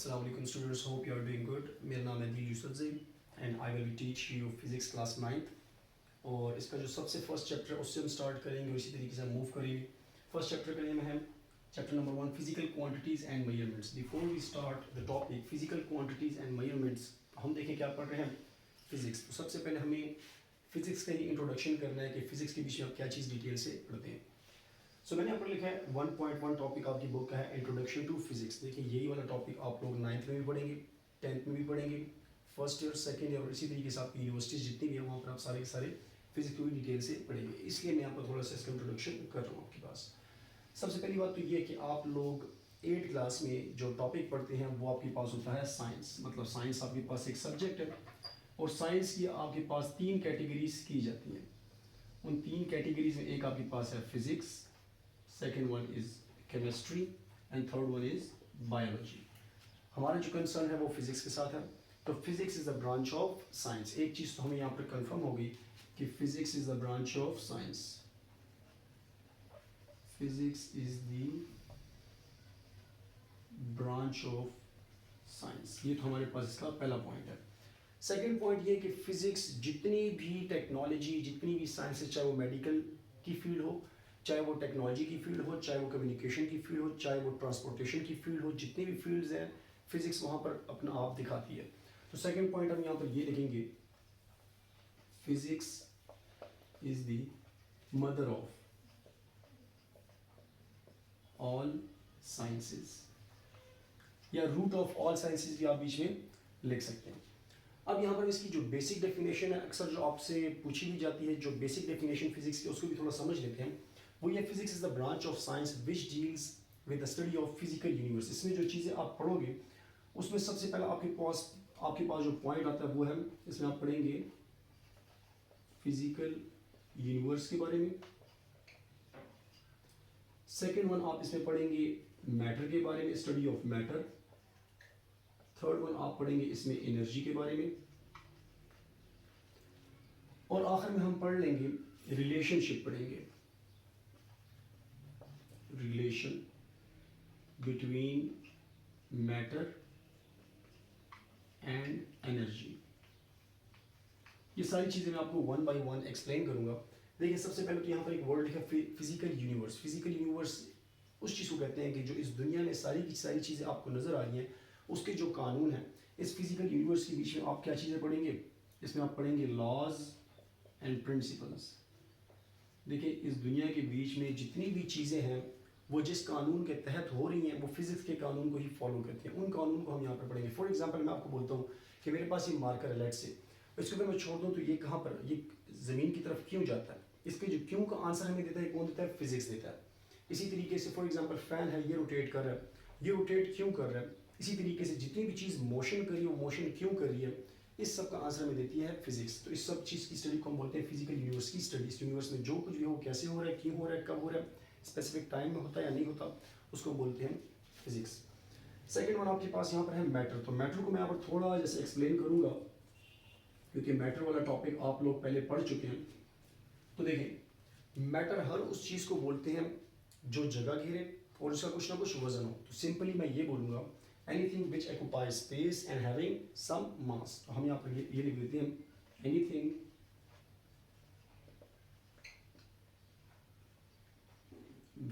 Assalamu alaikum students, hope you are doing good. मेरा नाम है Dil Yusufzai and I will be teach you physics class 9th। और इसका जो सबसे फर्स्ट चैप्टर है उससे हम स्टार्ट करेंगे और इसी तरीके से हम मूव करेंगे। फर्स्ट चैप्टर का नेम है chapter number 1 physical quantities and measurements. Before we start the topic physical quantities and measurements, हम देखें क्या पढ़ रहे हैं फिज़िक्स। तो सबसे पहले हमें फ़िज़िक्स का ही इंट्रोडक्शन करना है कि फ़िज़िक्स के बीच में आप क्या चीज़ डिटेल से पढ़ते हैं। सो मैंने यहाँ पर लिखा है 1.1 टॉपिक आपकी बुक का है इंट्रोडक्शन टू फिजिक्स। देखिए यही वाला टॉपिक आप लोग 9th में भी पढ़ेंगे, 10th में भी पढ़ेंगे, फर्स्ट ईयर, सेकंड ईयर और इसी तरीके से आपकी यूनिवर्सिटीज़ जितनी भी है वहाँ पर आप सारे के सारे फिजिक्स को भी डिटेल से पढ़ेंगे। इसलिए मैं यहाँ पर थोड़ा सा इसका इंट्रोडक्शन कर रहा हूँ आपके पास। सबसे पहली बात तो ये है कि आप लोग 8th क्लास में जो टॉपिक पढ़ते हैं वो आपके पास होता है साइंस। मतलब साइंस आपके पास एक सब्जेक्ट है और साइंस की आपके पास 3 कैटेगरीज की जाती हैं। उन 3 कैटेगरीज में एक आपके पास है physics, second one is chemistry and third one is biology. हमारा जो कंसर्न है वो फिज़िक्स के साथ है। तो physics is the branch of science. एक चीज़ तो हमें यहाँ पर कंफर्म होगी कि physics is the branch of science. Physics is the branch of science. ये तो हमारे पास इसका पहला पॉइंट है। सेकेंड पॉइंट ये कि फिज़िक्स जितनी भी टेक्नोलॉजी, जितनी भी साइंस है, चाहे वो मेडिकल की फील्ड हो, चाहे वो टेक्नोलॉजी की फील्ड हो, चाहे वो कम्युनिकेशन की फील्ड हो, चाहे वो ट्रांसपोर्टेशन की फील्ड हो, जितनी भी फील्ड्स हैं फिज़िक्स वहाँ पर अपना आप दिखाती है। तो सेकंड पॉइंट हम यहाँ पर ये लिखेंगे, physics is the mother of all sciences या रूट ऑफ ऑल साइंसेस भी आप बीच में लिख सकते हैं। अब यहाँ पर इसकी जो बेसिक डेफिनेशन है, अक्सर जो आपसे पूछी भी जाती है, जो बेसिक डेफिनेशन फिजिक्स की, उसको भी थोड़ा समझ लेते हैं। वो ये physics is the branch of science which deals with the study of physical universe. इसमें जो चीज़ें आप पढ़ोगे उसमें सबसे पहला आपके पास जो पॉइंट आता है वो है, इसमें आप पढ़ेंगे फिजिकल यूनिवर्स के बारे में। सेकेंड वन आप इसमें पढ़ेंगे मैटर के बारे में, study of matter. Third one आप पढ़ेंगे इसमें एनर्जी के बारे में। और आखिर में हम पढ़ लेंगे रिलेशनशिप पढ़ेंगे, relation between matter and energy. ये सारी चीज़ें मैं आपको 1 by 1 एक्सप्लेन करूंगा। देखिए सबसे पहले तो यहाँ पर एक वर्ड है फिजिकल यूनिवर्स। फिजिकल यूनिवर्स उस चीज़ को कहते हैं कि जो इस दुनिया में सारी की सारी चीज़ें आपको नज़र आ रही हैं, उसके जो कानून हैं, इस फिजिकल यूनिवर्स के बीच में आप क्या चीज़ें पढ़ेंगे, इसमें आप पढ़ेंगे लॉज एंड प्रिंसिपल्स। देखिए इस दुनिया के बीच में जितनी भी चीज़ें हैं वो जिस कानून के तहत हो रही हैं वो फिजिक्स के कानून को ही फॉलो करती हैं। उन कानून को हम यहाँ पर पढ़ेंगे। फॉर एग्जांपल मैं आपको बोलता हूँ कि मेरे पास ये मार्कर है, लेट से इसको अगर मैं छोड़ दूँ तो ये कहाँ पर, ये ज़मीन की तरफ क्यों जाता है, इसके जो क्यों का आंसर हमें देता है कौन देता है, फिजिक्स देता है। इसी तरीके से फॉर एग्जाम्पल फैन है, ये रोटेट कर रहा है, ये रोटेट क्यों कर रहा है। इसी तरीके से जितनी भी चीज़ मोशन कर रही है वो मोशन क्यों कर रही है, इस सब का आंसर हमें देती है फिजिक्स। तो इस सब चीज़ की स्टडी को हम बोलते हैं फिजिकल यूनिवर्स की स्टडी। इस यूनिवर्स में जो कुछ भी हो, कैसे हो रहा है, क्यों हो रहा है, कब हो रहा है, स्पेसिफिक टाइम में होता है या नहीं होता, उसको बोलते हैं फिजिक्स। सेकेंड वन आपके पास यहाँ पर है मैटर। तो मैटर को मैं यहाँ पर थोड़ा जैसे एक्सप्लेन करूँगा क्योंकि मैटर वाला टॉपिक आप लोग पहले पढ़ चुके हैं। तो देखिए मैटर हर उस चीज़ को बोलते हैं जो जगह घेरे और उसका कुछ ना कुछ वजन हो। तो सिंपली मैं ये बोलूँगा anything which occupies space and having some mass। तो हम यहाँ पर ये लिख देते हैं anything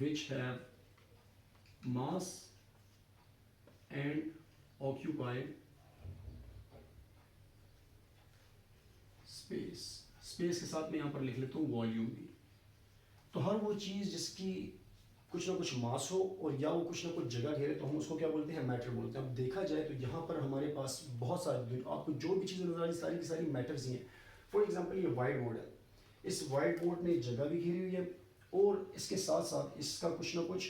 which have mass and occupy space। Space के साथ मैं यहाँ पर लिख लेता हूँ वॉल्यूम भी। तो हर वो चीज़ जिसकी कुछ ना कुछ मास हो और या वो कुछ ना कुछ जगह घेरे तो हम उसको क्या बोलते हैं, मैटर बोलते हैं। अब देखा जाए तो यहाँ पर हमारे पास बहुत सारे, आपको जो भी चीज़ें नजर आ रही सारी की सारी मैटर्स ही हैं। फॉर एग्जांपल ये वाइट बोर्ड है, इस वाइट बोर्ड ने जगह भी घेरी हुई है और इसके साथ साथ इसका कुछ ना कुछ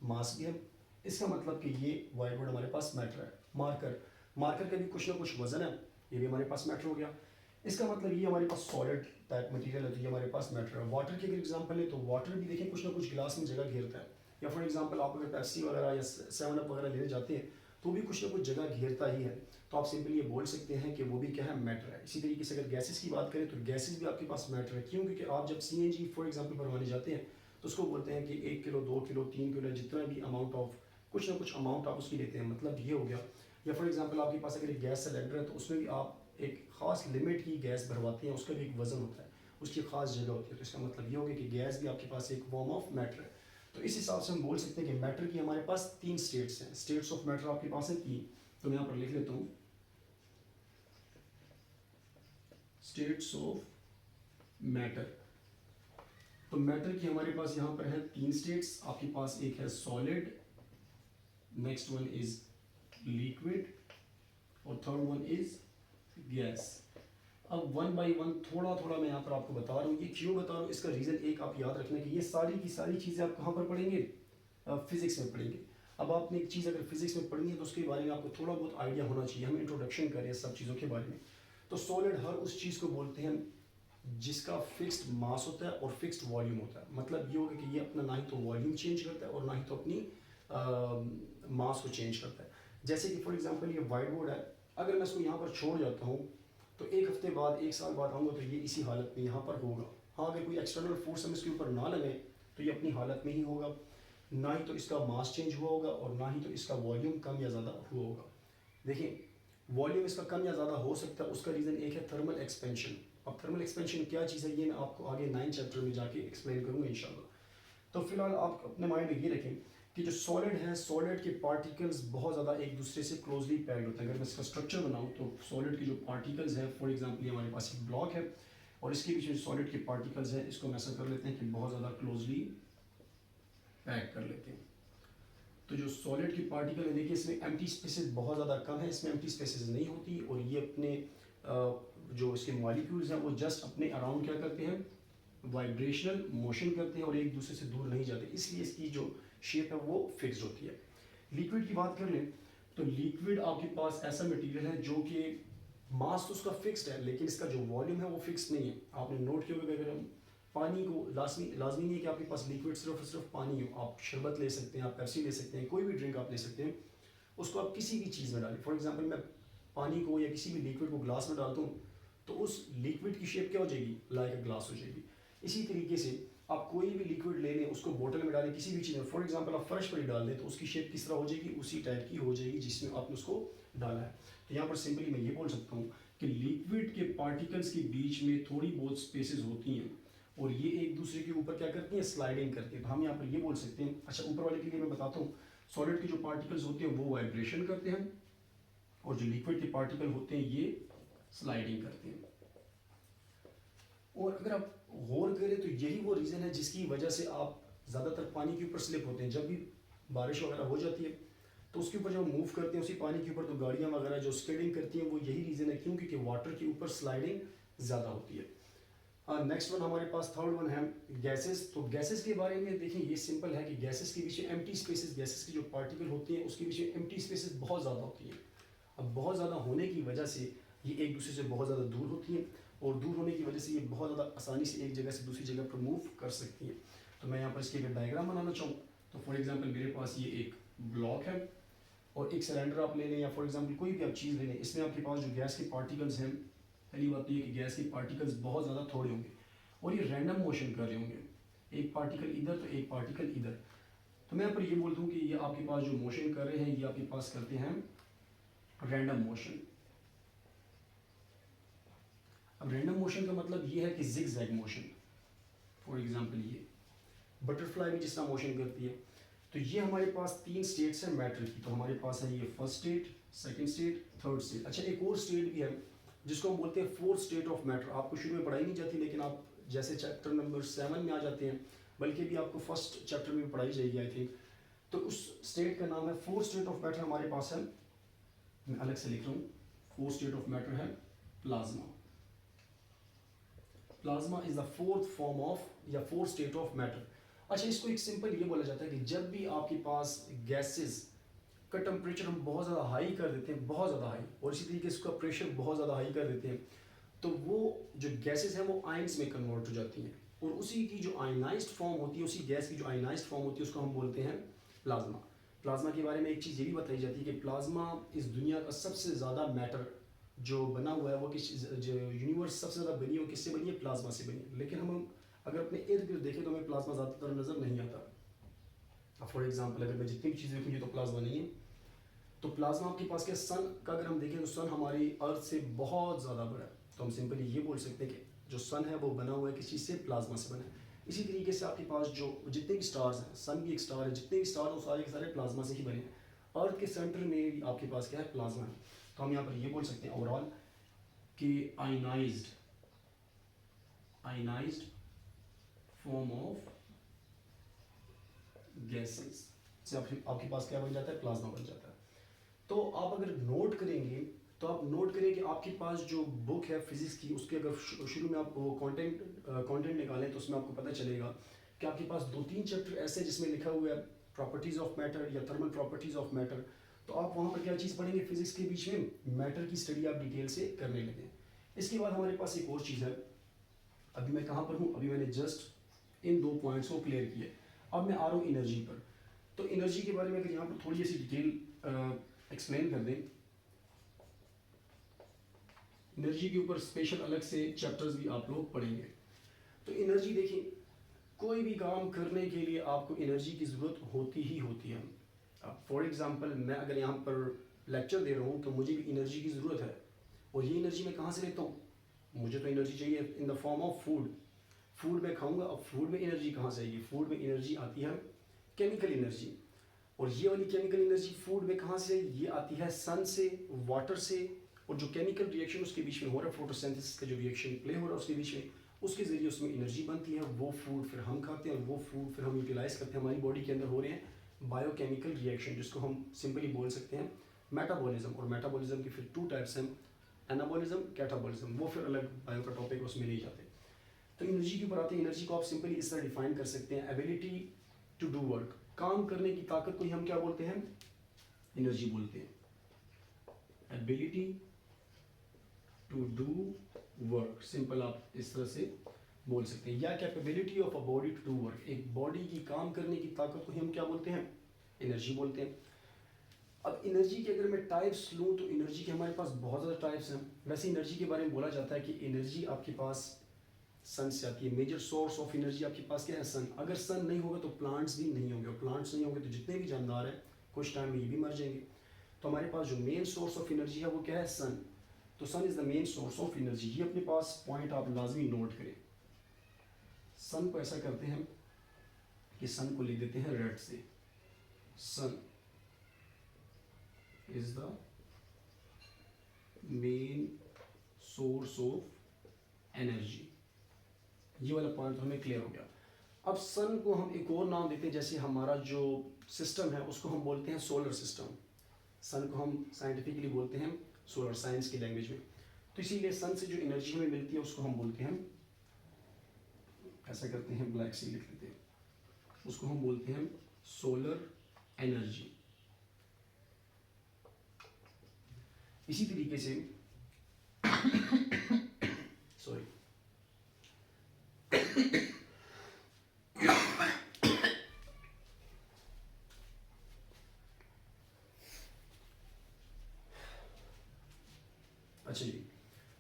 मास भी है। इसका मतलब कि ये वाइट बोर्ड हमारे पास मैटर है। मार्कर का भी कुछ ना कुछ वजन है, ये भी हमारे पास मैटर हो गया। इसका मतलब ये हमारे पास सॉलिड टाइप मटेरियल है तो ये हमारे पास मैटर है। वाटर की अगर एग्जांपल है तो वाटर भी देखें कुछ ना कुछ गिलास में जगह घेरता है। या फॉर एग्जांपल आप अगर पेप्सी वगैरह या 7 अप वगैरह लेने जाते हैं तो भी कुछ ना कुछ जगह घेरता ही है। तो आप सिंपली ये बोल सकते हैं कि वो भी क्या है, मैटर है। इसी तरीके से अगर गैसेस की बात करें तो गैसेस भी आपके पास मैटर है। क्यों? क्योंकि आप जब CNG फॉर एग्जाम्पल भरवाने जाते हैं तो उसको बोलते हैं कि 1 किलो 2 किलो 3 किलो जितना भी अमाउंट ऑफ कुछ ना कुछ अमाउंट आप उसकी लेते हैं। मतलब ये हो गया या फॉर एग्जांपल आपके पास अगर एक गैस सिलेंडर है तो उसमें भी आप एक ख़ास लिमिट की गैस भरवाते हैं, उसका भी एक वज़न होता है, उसकी ख़ास जगह होती है। तो इसका मतलब ये होगा कि गैस भी आपके पास एक फॉर्म ऑफ मैटर है। तो इस हिसाब से हम बोल सकते हैं कि मैटर की हमारे पास 3 स्टेट्स हैं, स्टेट्स ऑफ मैटर आपके पास हैं 3। तो मैं यहाँ पर लिख लेता हूँ स्टेट्स ऑफ मैटर। तो मैटर की हमारे पास यहाँ पर है 3 स्टेट्स, आपके पास एक है solid, next one is liquid और थर्ड वन इज गैस। अब वन बाय वन थोड़ा थोड़ा मैं यहाँ पर आपको बता रहा हूँ। ये क्यों बता रहा हूँ, इसका रीज़न एक आप याद रखना कि ये सारी की सारी चीज़ें आप कहाँ पर पढ़ेंगे, फिजिक्स में पढ़ेंगे। अब आपने एक चीज़ अगर फिजिक्स में पढ़नी है तो उसके बारे में आपको थोड़ा बहुत आइडिया होना चाहिए। हम इंट्रोडक्शन करें सब चीज़ों के बारे में। तो सॉलिड हर उस चीज़ को बोलते हैं जिसका फिक्स्ड मास होता है और फिक्स्ड वॉल्यूम होता है। मतलब ये होगा कि ये अपना ना ही तो वॉल्यूम चेंज करता है और ना ही तो अपनी मास को चेंज करता है। जैसे कि फॉर एग्जांपल ये वाइट बोर्ड है, अगर मैं इसको यहाँ पर छोड़ जाता हूँ तो एक हफ्ते बाद, एक साल बाद आऊँगा तो ये इसी हालत में यहाँ पर होगा। हाँ, अगर कोई एक्सटर्नल फोर्स हम इसके ऊपर ना लगे तो ये अपनी हालत में ही होगा। ना ही तो इसका मास चेंज हुआ होगा और ना ही तो इसका वॉल्यूम कम या ज़्यादा हुआ होगा। देखिए, वॉल्यूम इसका कम या ज़्यादा हो सकता है, उसका रीज़न एक है थर्मल एक्सपेंशन। अब थर्मल एक्सपेंशन क्या चीज़ है ये मैं आपको आगे 9 चैप्टर में जाके एक्सप्लेन करूँगा इंशाल्लाह। तो फिलहाल आप अपने माइंड में ये रखें कि जो सॉलिड है, सॉलिड के पार्टिकल्स बहुत ज़्यादा एक दूसरे से क्लोजली पैक्ड होते हैं। अगर मैं इसका स्ट्रक्चर बनाऊँ तो सॉलिड के जो पार्टिकल्स हैं, फॉर एग्जांपल ये हमारे पास एक ब्लॉक है और इसके बीच में सॉलिड के पार्टिकल्स हैं, इसको हम ऐसा कर लेते हैं कि बहुत ज़्यादा क्लोजली पैक कर लेते हैं। तो जो सॉलिड की पार्टिकल है, देखिए इसमें एम्प्टी स्पेसेस बहुत ज़्यादा कम है, इसमें एम्प्टी स्पेसेस नहीं होती और ये अपने जो इसके मॉलिक्यूल्स हैं वो जस्ट अपने अराउंड क्या करते हैं, वाइब्रेशनल मोशन करते हैं और एक दूसरे से दूर नहीं जाते, इसलिए इसकी जो शेप है वो फिक्स्ड होती है। लिक्विड की बात कर लें तो लिक्विड आपके पास ऐसा मटेरियल है जो कि मास तो उसका फिक्स्ड है लेकिन इसका जो वॉल्यूम है वो फिक्स्ड नहीं है। आपने नोट किया होगा, अगर हम पानी को लाजमी नहीं है कि आपके पास लिक्विड सिर्फ और सिर्फ पानी हो, आप शरबत ले सकते हैं, आप पेप्सी ले सकते हैं, कोई भी ड्रिंक आप ले सकते हैं, उसको आप किसी भी चीज़ में डालें। फॉर एग्जांपल मैं पानी को या किसी भी लिक्विड को ग्लास में डालता हूँ तो उस लिक्विड की शेप क्या हो जाएगी, लाइक अ ग्लास हो जाएगी। इसी तरीके से आप कोई भी लिक्विड ले लें, उसको बोतल में डालें, किसी भी चीज़ में, फॉर एग्जांपल आप फर्श पर ही डाल दें तो उसकी शेप किस तरह हो जाएगी, उसी टाइप की हो जाएगी जिसमें आपने उसको डाला है। तो यहाँ पर सिंपली मैं ये बोल सकता हूँ कि लिक्विड के पार्टिकल्स के बीच में थोड़ी बहुत स्पेसेस होती हैं और ये एक दूसरे के ऊपर क्या करती हैं, स्लाइडिंग करती हैं। तो हम यहाँ पर ये बोल सकते हैं, अच्छा ऊपर वाले के लिए मैं बताता हूँ, सॉलिड के जो पार्टिकल्स होते हैं वो वाइब्रेशन करते हैं और जो लिक्विड के पार्टिकल होते हैं ये स्लाइडिंग करते हैं। और अगर आप गौर करें तो यही वो रीज़न है जिसकी वजह से आप ज़्यादातर पानी के ऊपर स्लिप होते हैं। जब भी बारिश वगैरह हो जाती है तो उसके ऊपर जब मूव करते हैं उसी पानी के ऊपर, तो गाड़ियाँ वगैरह जो स्केटिंग करती हैं वो यही रीज़न है, क्यों, क्योंकि वाटर के ऊपर स्लाइडिंग ज़्यादा होती है। नेक्स्ट वन हमारे पास थर्ड वन है गैसेस। तो गैसेस के बारे में देखिए ये सिंपल है कि गैसेस के पीछे एम्प्टी स्पेसेस, गैसेस की जो पार्टिकल होती हैं उसके पीछे एम्प्टी स्पेसेस बहुत ज़्यादा होती हैं। अब बहुत ज़्यादा होने की वजह से ये एक दूसरे से बहुत ज़्यादा दूर होती हैं और दूर होने की वजह से ये बहुत ज़्यादा आसानी से एक जगह से दूसरी जगह पर मूव कर सकती हैं। तो मैं यहाँ पर इसकी अगर डायग्राम बनाना चाहूँ तो फॉर एग्जांपल मेरे पास ये एक ब्लॉक है और एक सिलेंडर आप ले लें या फॉर एग्जांपल कोई भी आप चीज़ ले लें, इसमें आपके पास जो गैस के पार्टिकल्स हैं, पहली बात तो ये कि गैस के पार्टिकल्स बहुत ज़्यादा थोड़े होंगे और ये रैंडम मोशन कर रहे होंगे, एक पार्टिकल इधर तो एक पार्टिकल इधर। तो मैं यहाँ पर ये बोल दूँ कि ये आपके पास जो मोशन कर रहे हैं ये आपके पास करते हैं रैंडम मोशन। अब रैंडम मोशन का मतलब ये है कि zig zag motion. For example ये बटरफ्लाई भी जिस तरह मोशन करती है। तो ये हमारे पास 3 स्टेट्स हैं मैटर की। तो हमारे पास है ये first state, second state, third state. अच्छा एक और स्टेट भी है जिसको हम बोलते हैं फोर्थ स्टेट ऑफ मैटर। आपको शुरू में पढ़ाई नहीं जाती लेकिन आप जैसे चैप्टर नंबर 7 में आ जाते हैं, बल्कि भी आपको फर्स्ट चैप्टर में पढ़ाई जाएगी आई थिंक, तो उस स्टेट का नाम है फोर्थ स्टेट ऑफ मैटर। हमारे पास है, मैं अलग से लिख रहा हूँ, फोर्थ स्टेट ऑफ मैटर है plasma. Plasma is the fourth form of या फोर्थ स्टेट ऑफ मैटर। अच्छा इसको एक सिंपल ये बोला जाता है कि जब भी आपके पास गैसेस का टेम्परेचर हम बहुत ज़्यादा हाई कर देते हैं, बहुत ज़्यादा हाई, और इसी तरीके से उसका प्रेशर बहुत ज़्यादा हाई कर देते हैं, तो वो जो गैसेस हैं वो आयंस में कन्वर्ट हो जाती हैं और उसी की जो आयनाइज्ड फॉर्म होती है, उसी गैस की जो आयनाइज्ड फॉर्म होती है उसको हम बोलते हैं प्लाज्मा। प्लाज्मा के बारे में एक चीज़ ये भी बताई जाती है कि प्लाज्मा इस दुनिया का सबसे ज़्यादा मैटर जो बना हुआ है वो किस, जो यूनिवर्स सबसे ज़्यादा बनी हो किससे बनी है, प्लाज्मा से बनी है। लेकिन हम अगर अपने इर्द गिर्द देखें तो हमें प्लाज्मा ज़्यादातर नज़र नहीं आता। फॉर एग्जांपल अगर मैं जितनी भी चीज़ें देखूँ ये तो प्लाज्मा नहीं है। तो प्लाज्मा आपके पास क्या, सन का अगर हम देखें तो सन हमारी अर्थ से बहुत ज़्यादा बड़ा है, तो हम सिंपली ये बोल सकते हैं कि जो सन है वो बना हुआ है किस चीज़ से, प्लाज्मा से बना है। इसी तरीके से आपके पास जो जितने भी स्टार्स हैं, सन भी एक स्टार है, जितने भी स्टार वो सारे के सारे प्लाज्मा से ही बने हैं। अर्थ के सेंटर में भी आपके पास क्या है, प्लाज्मा है। तो हम यहाँ पर ये बोल सकते हैं ओवरऑल कि आयनाइज्ड फॉर्म ऑफ गैसेस से आपके पास क्या बन जाता है, प्लाज्मा बन जाता है। तो आप अगर नोट करेंगे तो आप नोट करें कि आपके पास जो बुक है फिजिक्स की, उसके अगर शुरू में आप वो कंटेंट निकालें तो उसमें आपको पता चलेगा कि आपके पास 2-3 चैप्टर ऐसे हैं जिसमें लिखा हुआ है प्रॉपर्टीज़ ऑफ मैटर या थर्मल प्रॉपर्टीज़ ऑफ मैटर। तो आप वहाँ पर क्या चीज़ पढ़ेंगे, फिजिक्स के बीच में मैटर की स्टडी आप डिटेल से करने लगे। इसके बाद हमारे पास एक और चीज़ है, अभी मैं कहाँ पर हूँ, अभी मैंने जस्ट इन 2 पॉइंट्स को क्लियर किया। अब मैं आ रहा हूँ एनर्जी पर। तो एनर्जी के बारे में अगर यहाँ पर थोड़ी सी डिटेल एक्सप्लेन कर दें, एनर्जी के ऊपर स्पेशल अलग से चैप्टर्स भी आप लोग पढ़ेंगे। तो एनर्जी देखिए, कोई भी काम करने के लिए आपको एनर्जी की ज़रूरत होती ही होती है। अब फॉर एग्जांपल मैं अगर यहाँ पर लेक्चर दे रहा हूँ तो मुझे भी एनर्जी की ज़रूरत है, और ये एनर्जी मैं कहाँ से लेता हूँ, मुझे तो एनर्जी चाहिए in the form of food. Food मैं खाऊंगा, अब फूड में एनर्जी कहाँ से आएगी, फूड में एनर्जी आती है केमिकल एनर्जी, और ये वाली केमिकल एनर्जी फूड में कहाँ से, ये आती है सन से, वाटर से, और जो केमिकल रिएक्शन उसके बीच में हो रहा है, फोटोसिंथेसिस का जो रिएक्शन प्ले हो रहा है उसके बीच में, उसके ज़रिए उसमें एनर्जी बनती है। वो फूड फिर हम खाते हैं और वो फूड फिर हम यूटिलाइज करते हैं, हमारी बॉडी के अंदर हो रहे हैं बायोकेमिकल रिएक्शन, जिसको हम सिंपली बोल सकते हैं मेटाबॉलिज्म। और मेटाबॉलिज्म की फिर 2 टाइप्स हैं, एनाबॉलिज्म, कैटाबॉलिज्म, वो फिर अलग बायो का टॉपिक उसमें नहीं जाते। तो एनर्जी के ऊपर आते हैं। एनर्जी को आप सिंपली इस तरह डिफाइन कर सकते हैं, एबिलिटी टू डू वर्क, काम करने की ताकत को ही हम क्या बोलते हैं, एनर्जी बोलते हैं। Ability to do work, simple आप इस तरह से बोल सकते हैं, या capability of a body to do work, एक बॉडी की काम करने की ताकत को ही हम क्या बोलते हैं, एनर्जी बोलते हैं। अब एनर्जी के अगर मैं टाइप्स लूँ तो एनर्जी के हमारे पास बहुत ज़्यादा टाइप्स हैं। वैसे एनर्जी के बारे में बोला जाता है कि एनर्जी आपके पास सन से आती है, मेजर सोर्स ऑफ एनर्जी आपके पास क्या है, सन। अगर सन नहीं होगा तो प्लांट्स भी नहीं होंगे, और प्लांट्स नहीं होंगे तो जितने भी जानदार हैं कुछ टाइम में ये भी मर जाएंगे। तो हमारे पास जो मेन सोर्स ऑफ एनर्जी है वो क्या है, सन। तो sun is the main source of energy. ये अपने पास पॉइंट आप लाजमी नोट करें। सन को ऐसा करते हैं कि सन को लिख देते हैं रेड से, sun is the main source of energy. ये वाला पॉइंट हमें क्लियर हो गया। अब सन को हम एक और नाम देते हैं, जैसे हमारा जो सिस्टम है उसको हम बोलते हैं सोलर सिस्टम। सन को हम साइंटिफिकली बोलते हैं सोलर, साइंस की लैंग्वेज में। तो इसीलिए सन से जो एनर्जी हमें मिलती है उसको हम बोलते हैं, ऐसा करते हैं ब्लैक से लिख लेते हैं, उसको हम बोलते हैं सोलर एनर्जी। इसी तरीके से सॉरी अच्छा जी,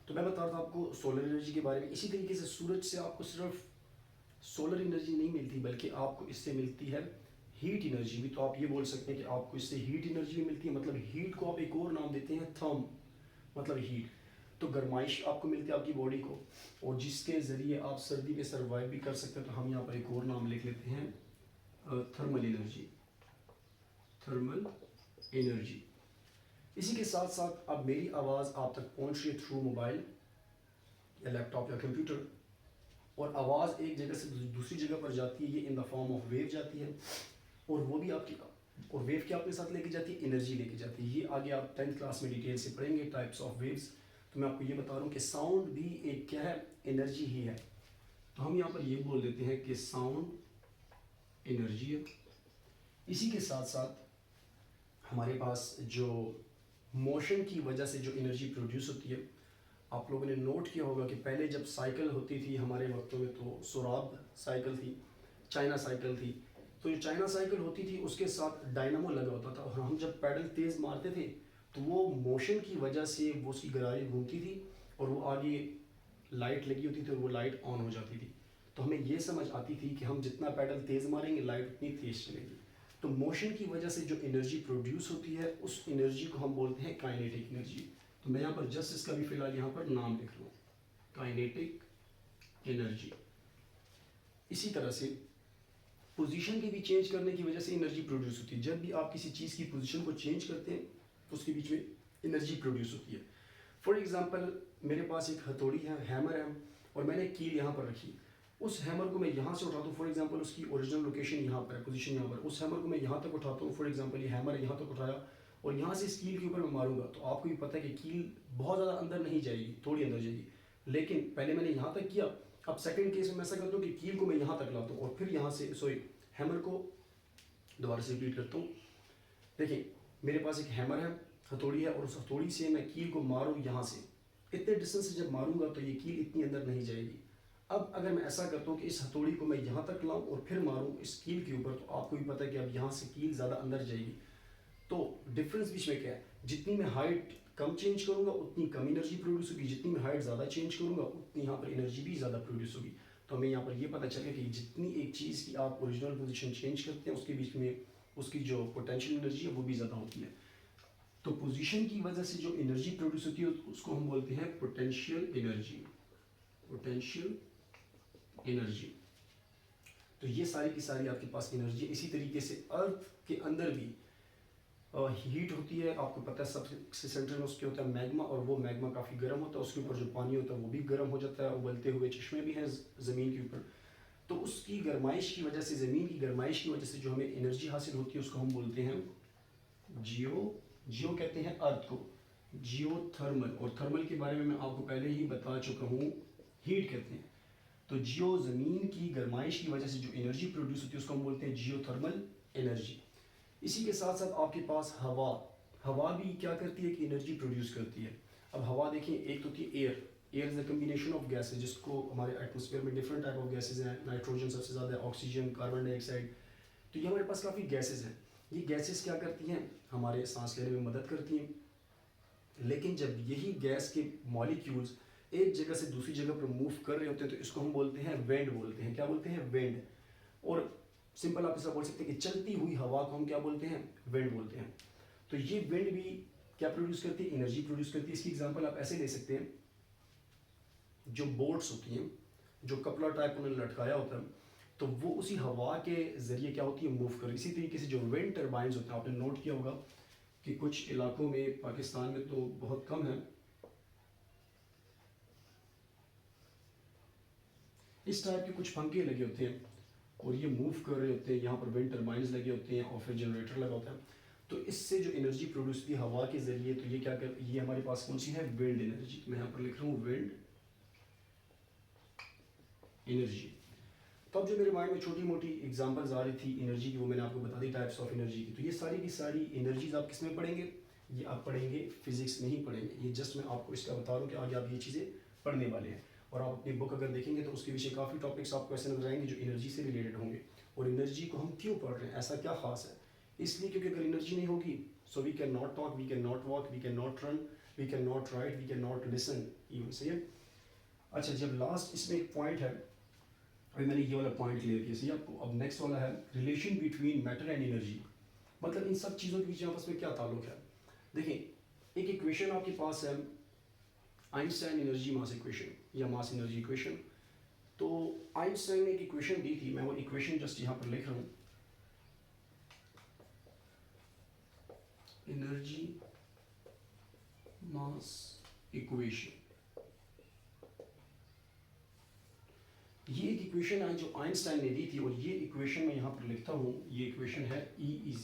तो मैं बता रहा था आपको सोलर एनर्जी के बारे में। इसी तरीके से सूरज से आपको सिर्फ सोलर एनर्जी नहीं मिलती, बल्कि आपको इससे मिलती है हीट एनर्जी भी। तो आप ये बोल सकते हैं कि आपको इससे हीट एनर्जी भी मिलती है, मतलब हीट को आप एक और नाम देते हैं थर्म, मतलब हीट। तो गर्माइश आपको मिलती है आपकी बॉडी को, और जिसके ज़रिए आप सर्दी में सर्वाइव भी कर सकते हैं। तो हम यहाँ पर एक और नाम लिख लेते हैं थर्मल एनर्जी, थर्मल एनर्जी। इसी के साथ साथ अब मेरी आवाज़ आप तक पहुँच रही है थ्रू मोबाइल या लैपटॉप या कंप्यूटर, और आवाज़ एक जगह से दूसरी जगह पर जाती है, ये in the form of wave जाती है, और वो भी आपकी, और वेव क्या अपने साथ लेके जाती है, एनर्जी लेके जाती है। ये आगे आप 10th क्लास में डिटेल से पढ़ेंगे, टाइप्स ऑफ वेव्स। तो मैं आपको ये बता रहा हूँ कि साउंड भी एक क्या है, एनर्जी ही है। तो हम यहाँ पर ये बोल देते हैं कि साउंड एनर्जी है। इसी के साथ साथ हमारे पास जो मोशन की वजह से जो एनर्जी प्रोड्यूस होती है, आप लोगों ने नोट किया होगा कि पहले जब साइकिल होती थी हमारे वक्तों में, तो सोराब साइकिल थी, चाइना साइकिल थी। तो जो चाइना साइकिल होती थी उसके साथ डायनामो लगा होता था, और हम जब पैडल तेज़ मारते थे तो वो मोशन की वजह से वो उसकी गरारी घूमती थी, और वो आगे लाइट लगी होती थी और वो लाइट ऑन हो जाती थी। तो हमें ये समझ आती थी कि हम जितना पैडल तेज़ मारेंगे लाइट उतनी तेज़ चलेगी। तो मोशन की वजह से जो एनर्जी प्रोड्यूस होती है उस एनर्जी को हम बोलते हैं काइनेटिक एनर्जी। तो मैं यहाँ पर जस्ट इसका भी फिलहाल यहाँ पर नाम लिख लूँ, काइनेटिक एनर्जी। इसी तरह से पोजीशन के भी चेंज करने की वजह से एनर्जी प्रोड्यूस होती है। जब भी आप किसी चीज़ की पोजीशन को चेंज करते हैं तो उसके बीच में एनर्जी प्रोड्यूस होती है। फॉर एग्जांपल मेरे पास एक हथौड़ी है, हैमर है, और मैंने कील यहाँ पर रखी। उस हैमर को मैं यहाँ से उठाता हूँ, फॉर एग्जांपल उसकी ओरिजिनल लोकेशन यहाँ पर है, पोजीशन यहाँ पर। उस हैमर को मैं यहाँ तक उठाता हूँ, फॉर एग्जांपल ये हैमर यहाँ तक उठाया और यहाँ से इस कील के ऊपर मैं मारूंगा, तो आपको भी पता है कि कील बहुत ज़्यादा अंदर नहीं जाएगी, थोड़ी अंदर जाएगी। लेकिन पहले मैंने यहाँ तक किया, अब सेकंड केस में मैं ऐसा करता हूँ कि कील को मैं यहाँ तक लाता हूँ और फिर यहाँ से हैमर को दोबारा से रिपीट करता हूँ। देखिए मेरे पास एक हैमर है, हथौड़ी है, और उस हथौड़ी से मैं कील को मारूँ यहाँ से, इतने डिस्टेंस से जब मारूंगा तो ये कील इतनी अंदर नहीं जाएगी। अब अगर मैं ऐसा करता हूँ कि इस हथौड़ी को मैं यहाँ तक लाऊं और फिर मारूं इस कील के ऊपर, तो आपको भी पता है कि अब यहाँ से कील ज़्यादा अंदर जाएगी। तो डिफरेंस बीच में क्या है, जितनी मैं हाइट कम चेंज करूँगा उतनी कम एनर्जी प्रोड्यूस होगी, जितनी मैं हाइट ज़्यादा चेंज करूँगा उतनी यहाँ पर एनर्जी भी ज़्यादा प्रोड्यूस होगी। तो हमें यहाँ पर ये पता चलेगा कि जितनी एक चीज़ की आप ओरिजिनल पोजीशन चेंज करते हैं उसके बीच में उसकी जो पोटेंशियल एनर्जी है वो भी ज़्यादा होती है। तो पोजीशन की वजह से जो एनर्जी प्रोड्यूस होती है उसको हम बोलते हैं पोटेंशियल एनर्जी, पोटेंशियल एनर्जी। तो ये सारी की सारी आपके पास एनर्जी। इसी तरीके से अर्थ के अंदर भी हीट होती है, आपको पता है सबसे सेंटर में उसके होता है मैग्मा, और वो मैग्मा काफ़ी गर्म होता है, उसके ऊपर जो पानी होता है वो भी गर्म हो जाता है, उबलते हुए चश्मे भी हैं ज़मीन के ऊपर। तो उसकी गर्माइश की वजह से, ज़मीन की गर्माइश की वजह से जो हमें एनर्जी हासिल होती है उसको हम बोलते हैं जियो कहते हैं अर्थ को, जियोथर्मल। और थर्मल के बारे में मैं आपको पहले ही बता चुका हूँ, हीट कहते हैं। तो जियो ज़मीन की गर्माइश की वजह से जो एनर्जी प्रोड्यूस होती है उसको हम बोलते हैं जियोथर्मल एनर्जी। इसी के साथ साथ आपके पास हवा भी क्या करती है कि एनर्जी प्रोड्यूस करती है। अब हवा देखिए, एक तो थी air is the combination of gases, जिसको हमारे एटमॉस्फेयर में डिफरेंट टाइप ऑफ गैसेज हैं, नाइट्रोजन सबसे ज़्यादा है, ऑक्सीजन, कार्बन डाइऑक्साइड। तो ये हमारे पास काफ़ी गैसेज हैं। ये गैसेज क्या करती हैं, हमारे सांस लेने में मदद करती हैं। लेकिन जब यही गैस के मॉलिक्यूल्स एक जगह से दूसरी जगह पर मूव कर रहे होते हैं तो इसको हम बोलते हैं विंड बोलते हैं। क्या बोलते हैं, विंड। और सिंपल आप ऐसा बोल सकते हैं कि चलती हुई हवा को हम क्या बोलते हैं, विंड बोलते हैं। तो ये विंड भी क्या प्रोड्यूस करती है, एनर्जी प्रोड्यूस करती है। इसकी एग्जांपल आप ऐसे ले सकते हैं, जो बोट्स होती हैं, जो कपड़ा टाइप उन्होंने लटकाया होता है, तो वो उसी हवा के जरिए क्या होती है, मूव कर। इसी तरीके से जो विंड टर्बाइंस होते हैं, आपने नोट किया होगा कि कुछ इलाकों में, पाकिस्तान में तो बहुत कम है, इस टाइप के कुछ पंखे लगे होते हैं और ये मूव कर रहे होते हैं, यहाँ पर विंड टर्बाइंस लगे होते हैं और फिर जनरेटर लगा होता है। तो इससे जो एनर्जी प्रोड्यूस होती है हवा के जरिए, तो ये क्या कर, ये हमारे पास कौन सी है, विंड एनर्जी। मैं यहाँ पर लिख रहा हूँ विंड एनर्जी। तो अब जो मेरे माइंड में छोटी मोटी एग्जांपल्स आ रही थी एनर्जी की, वो मैंने आपको बता दी, टाइप्स ऑफ एनर्जी की। तो ये सारी की सारी एनर्जीज आप किस में पढ़ेंगे, ये आप पढ़ेंगे फिजिक्स में ही पढ़ेंगे। ये जस्ट मैं आपको इसका बता रहा हूँ कि आगे आप ये चीज़ें पढ़ने वाले हैं। और आप अपनी बुक अगर देखेंगे तो उसके पीछे काफ़ी टॉपिक्स आपको ऐसे नजर आएंगे जो एनर्जी से रिलेटेड होंगे। और एनर्जी को हम क्यों पढ़ रहे हैं, ऐसा क्या खास है, इसलिए क्योंकि अगर एनर्जी नहीं होगी so we can not talk, we can not walk, we can not run, we can not write, we can not listen even. सही है। अच्छा, जब लास्ट इसमें एक पॉइंट है, अभी मैंने ये वाला पॉइंट क्लियर किया, सही आपको। अब नेक्स्ट वाला है relation between matter and energy. मतलब इन सब चीज़ों के बीच आपस में क्या ताल्लुक है। देखिए एक इक्वेशन आपके पास है, आइंस्टाइन एनर्जी मास इक्वेशन या मास एनर्जी इक्वेशन। तो आइंस्टाइन ने एक इक्वेशन दी थी, मैं वो इक्वेशन जस्ट यहाँ पर लिख रहा हूँ, एनर्जी मास इक्वेशन। ये एक इक्वेशन है जो आइंस्टाइन ने दी थी और ये इक्वेशन मैं यहाँ पर लिखता हूँ। ये इक्वेशन है E =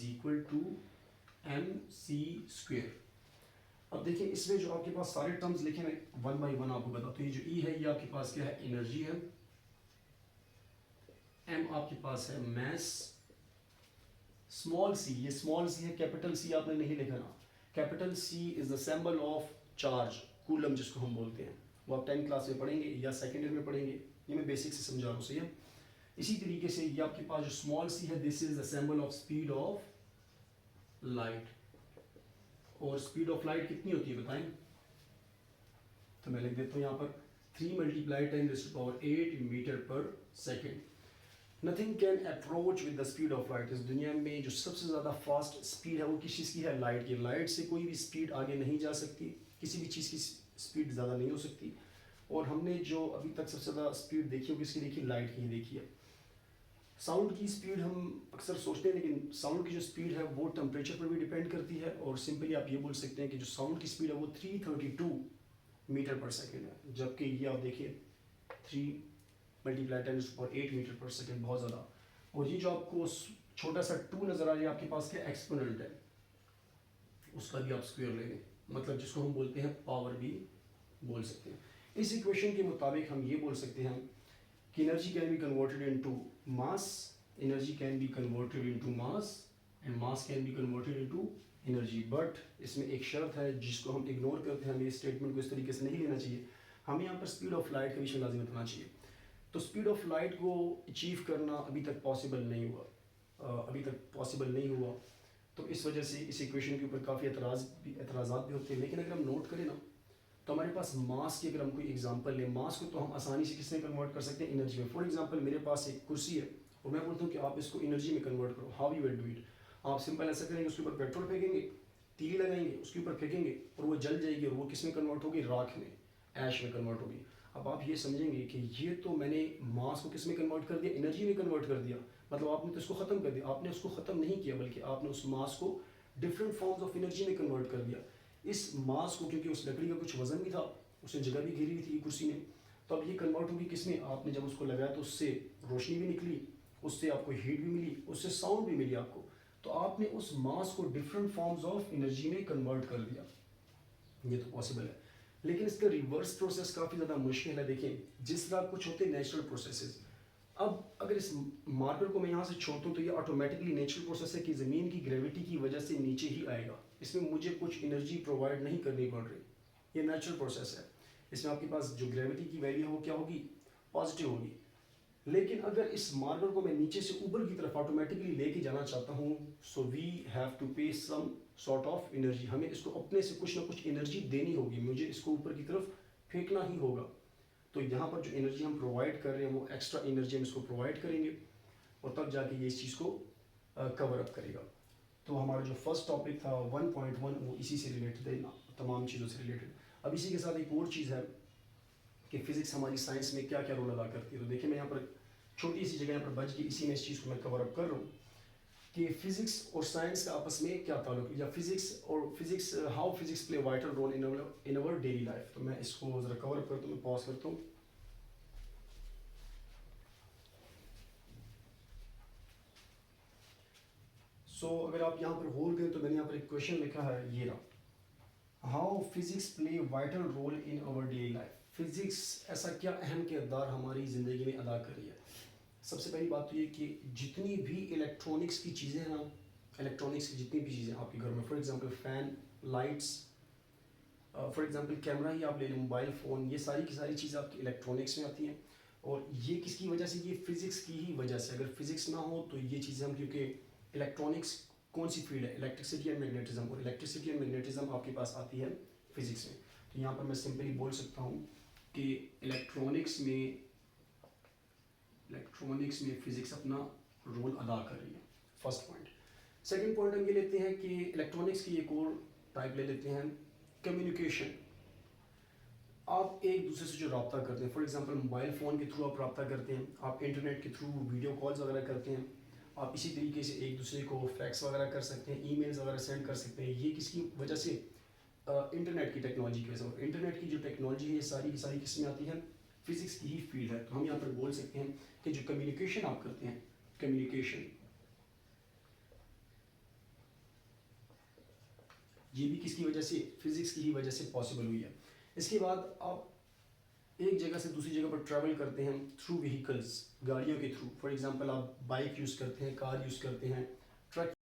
mc²। अब देखिए इसमें जो आपके पास सारे टर्म्स लिखे हैं, वन बाय वन आपको बताता हूँ। ये जो E है ये आपके पास क्या है, एनर्जी है। M आपके पास है मैस। स्मॉल c, ये स्मॉल c है, कैपिटल C आपने नहीं लिखा ना। Capital C is the symbol of charge, coulomb जिसको हम बोलते हैं। वो आप 10th क्लास में पढ़ेंगे या सेकेंड ईयर में पढ़ेंगे, ये मैं बेसिक से समझा रहा हूँ। सही है। इसी तरीके से ये आपके पास जो स्मॉल c है, this is the symbol of speed of light. और स्पीड ऑफ लाइट कितनी होती है बताएं, तो मैं लिख देता हूँ यहाँ पर 3 × 10⁸ मीटर पर second. Nothing can approach with the speed of light. इस दुनिया में जो सबसे ज़्यादा फास्ट स्पीड है वो किस चीज़ की है? लाइट की। लाइट से कोई भी स्पीड आगे नहीं जा सकती, किसी भी चीज़ की स्पीड ज़्यादा नहीं हो सकती। और हमने जो अभी तक सबसे ज़्यादा स्पीड देखी हो किसकी देखी? लाइट की देखी है। साउंड की स्पीड हम अक्सर सोचते हैं, लेकिन साउंड की जो स्पीड है वो टेम्परेचर पर भी डिपेंड करती है। और सिंपली आप ये बोल सकते हैं कि जो साउंड की स्पीड है वो 332 मीटर पर सेकेंड है, जबकि ये आप देखिए 3 मल्टीप्लाई 10⁸ मीटर पर सेकेंड, बहुत ज़्यादा। और ये जो आपको छोटा सा 2 नज़र आ रहा है आपके पास, क्या एक्सपोनेंट है, उसका भी आप स्क्वायर ले लें, मतलब जिसको हम बोलते हैं पावर भी बोल सकते हैं। इस इक्वेशन के मुताबिक हम ये बोल सकते हैं कि energy can be converted into mass, energy can be converted into mass and mass can be converted into energy. But इसमें एक शर्त है जिसको हम इग्नोर करते हैं, हमें इस स्टेटमेंट को इस तरीके से नहीं लेना चाहिए। हमें यहाँ पर स्पीड ऑफ लाइट का विषय लाजिम बताना चाहिए। तो स्पीड ऑफ लाइट को अचीव करना अभी तक पॉसिबल नहीं हुआ, तो इस वजह से इस इक्वेशन के ऊपर काफ़ी एतराज़ात भी होते हैं। लेकिन अगर हम नोट करें ना, तो हमारे पास मास की अगर हम कोई एग्जांपल लें, मास को तो हम आसानी से किसमें कन्वर्ट कर सकते हैं? एनर्जी में। फॉर एग्जांपल मेरे पास एक कुर्सी है और मैं बोलता हूँ कि आप इसको एनर्जी में कन्वर्ट करो। How you will do it? आप सिंपल ऐसा करेंगे, उसके ऊपर पेट्रोल फेंकेंगे, तीली लगाएंगे, उसके ऊपर फेंकेंगे और वो जल जाएगी और वो किसमें कन्वर्ट होगी? राख में, ऐश में कन्वर्ट होगी। अब आप ये समझेंगे कि ये तो मैंने मास को किस में कन्वर्ट कर दिया? एनर्जी में कन्वर्ट कर दिया। मतलब आपने तो इसको ख़त्म कर दिया। आपने उसको ख़त्म नहीं किया, बल्कि आपने उस मास को डिफरेंट फॉर्म्स ऑफ एनर्जी में कन्वर्ट कर दिया। इस मास को, क्योंकि उस लकड़ी का कुछ वजन भी था, उसने जगह भी घेरी हुई थी कुर्सी ने, तो अब ये कन्वर्ट होगी किसमें? आपने जब उसको लगाया तो उससे रोशनी भी निकली, उससे आपको हीट भी मिली, उससे साउंड भी मिली आपको। तो आपने उस मास को डिफरेंट फॉर्म्स ऑफ एनर्जी में कन्वर्ट कर दिया। ये तो पॉसिबल है, लेकिन इसका रिवर्स प्रोसेस काफ़ी ज़्यादा मुश्किल है। देखिए, जिस तरह कुछ होते हैं नेचुरल प्रोसेसेस, अब अगर इस मार्कर को मैं यहाँ से छोड़ दूँ तो ये ऑटोमेटिकली नेचुरल प्रोसेस है कि ज़मीन की ग्रेविटी की वजह से नीचे ही आएगा। इसमें मुझे कुछ एनर्जी प्रोवाइड नहीं करनी पड़ रही, ये नेचुरल प्रोसेस है। इसमें आपके पास जो ग्रेविटी की वैल्यू है वो क्या होगी? पॉजिटिव होगी। लेकिन अगर इस मार्कर को मैं नीचे से ऊपर की तरफ ऑटोमेटिकली लेके जाना चाहता हूँ, सो वी हैव टू पे सम सॉर्ट ऑफ एनर्जी। हमें इसको अपने से कुछ ना कुछ एनर्जी देनी होगी, मुझे इसको ऊपर की तरफ फेंकना ही होगा। तो यहाँ पर जो एनर्जी हम प्रोवाइड कर रहे हैं वो एक्स्ट्रा एनर्जी हम इसको प्रोवाइड करेंगे और तब जाके ये इस चीज़ को कवर अप करेगा। तो हमारा जो फर्स्ट टॉपिक था 1.1 वो इसी से रिलेटेड है, तमाम चीज़ों से रिलेटेड। अब इसी के साथ एक और चीज़ है कि फ़िज़िक्स हमारी साइंस में क्या क्या रोल अदा करती है। तो देखिए, मैं यहाँ पर छोटी सी जगह यहाँ पर बच गई, इसी में इस चीज़ को मैं कवर अप कर रहा हूँ कि फ़िज़िक्स और साइंस का आपस में क्या ताल्लुक है, या physics how physics play vital role in our daily life. तो मैं इसको ज़रा कवर अप करता हूँ, मैं पॉज करता हूँ। अगर आप यहाँ पर होल करें तो मैंने यहाँ पर एक क्वेश्चन लिखा है, ये रहा, how physics play vital role in our daily life. Physics ऐसा क्या अहम किरदार हमारी ज़िंदगी में अदा कर रही है। सबसे पहली बात तो ये कि जितनी भी इलेक्ट्रॉनिक्स की चीज़ें हैं ना, इलेक्ट्रॉनिक्स की जितनी भी चीज़ें आपके घर में, for example fan, lights, for example camera ही आप ले लें, मोबाइल फ़ोन, ये सारी की सारी चीज़ें आपकी इलेक्ट्रॉनिक्स में आती हैं। और ये किसकी वजह से? ये फ़िज़िक्स की ही वजह से। अगर फ़िज़िक्स ना हो तो ये चीज़ें हम, क्योंकि इलेक्ट्रॉनिक्स कौन सी फील्ड है? इलेक्ट्रिसिटी एंड मैग्नेटिज्म, और इलेक्ट्रिसिटी एंड मैग्नेटिज्म आपके पास आती है फिज़िक्स में। तो यहाँ पर मैं सिंपली बोल सकता हूँ कि इलेक्ट्रॉनिक्स में फ़िज़िक्स अपना रोल अदा कर रही है, फर्स्ट पॉइंट। सेकंड पॉइंट हम ये लेते हैं कि इलेक्ट्रॉनिक्स की एक और टाइप ले लेते हैं, कम्युनिकेशन। आप एक दूसरे से जो रब्ता करते हैं, फॉर एग्जांपल मोबाइल फ़ोन के थ्रू आप रब्ता करते हैं, आप इंटरनेट के थ्रू वीडियो कॉल्स वगैरह करते हैं, आप इसी तरीके से एक दूसरे को फैक्स वगैरह कर सकते हैं, ईमेल्स वगैरह सेंड कर सकते हैं। ये किसकी वजह से? इंटरनेट की टेक्नोलॉजी की वजह से। और इंटरनेट की जो टेक्नोलॉजी है ये सारी की सारी किस में आती है? फिज़िक्स की ही फील्ड है। तो हम यहाँ पर बोल सकते हैं कि जो कम्युनिकेशन आप करते हैं, कम्युनिकेशन, ये भी किसकी वजह से? फिज़िक्स की ही वजह से पॉसिबल हुई है। इसके बाद आप एक जगह से दूसरी जगह पर ट्रैवल करते हैं थ्रू व्हीकल्स, गाड़ियों के थ्रू। फॉर एग्जांपल आप बाइक यूज़ करते हैं, कार यूज़ करते हैं, ट्रक